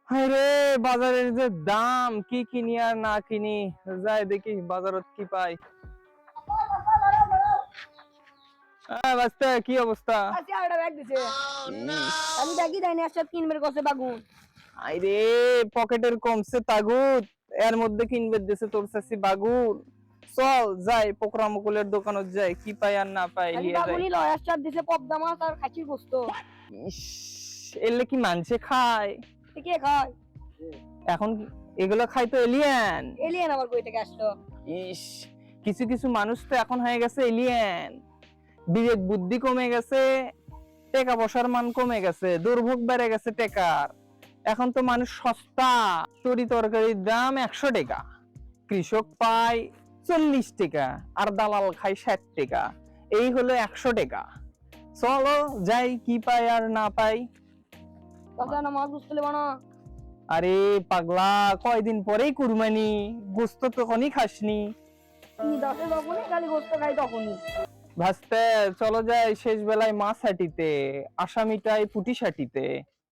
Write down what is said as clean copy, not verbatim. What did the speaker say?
আরে বাজারের যে দাম, কি কিনি আর না কিনি। যাই দেখি বাজারত কি পাই। বাস্তা কি অবস্থা? আচ্ছা আড়া ব্যাগ দিছে। ইস, আমি ব্যাগই দেয়নি আজকে কিনবের কাছে বাগু। আরে পকেটের কমছে তাগুত, এর মধ্যে কিনবে দেশে তোর চাষি বাগুন। চল যাই পোকরা মুকুলের দোকানত যাই, কি পাই আর না পাই আমি লিয়ে যাই। বাগুনি লয় আজকে দিছে পদ্মা মাছ আর খাসির গোস্ত। ইস, এলে কি মানছে খায়? কে খায়? এখন এগুলো খাই তো এলিয়েন। এলিয়েন আবার কই থেকে আসলো? ইস, কিছু কিছু মানুষ তো এখন হয়ে গেছে এলিয়েন। বিবেক বুদ্ধি কমে গেছে, টাকা পয়সার মান কমে গেছে, দুর্ভোগ বেড়ে গেছে টাকার। এখন তো মানুষ সস্তা, তরি তরকারির দাম 100 টাকা, কৃষক পায় 40 টাকা, আর দালাল খায় 60 টাকা। এই হলো 100 টাকা। চলো যাই, কি পাই আর না পাই। চাচা না মাছ গোস্ত লেবা না? আরে পাগলা, কয়দিন পরেই কুরবানি, গোস্ত তখনই খাসনি। কি দাসে যখনই খালি গোস্ত খাই তখনই। ভাস্তে চলো যাই শেষ বেলায় মাছ হাটিতে, আসামিটাই পুটি সাটিতে।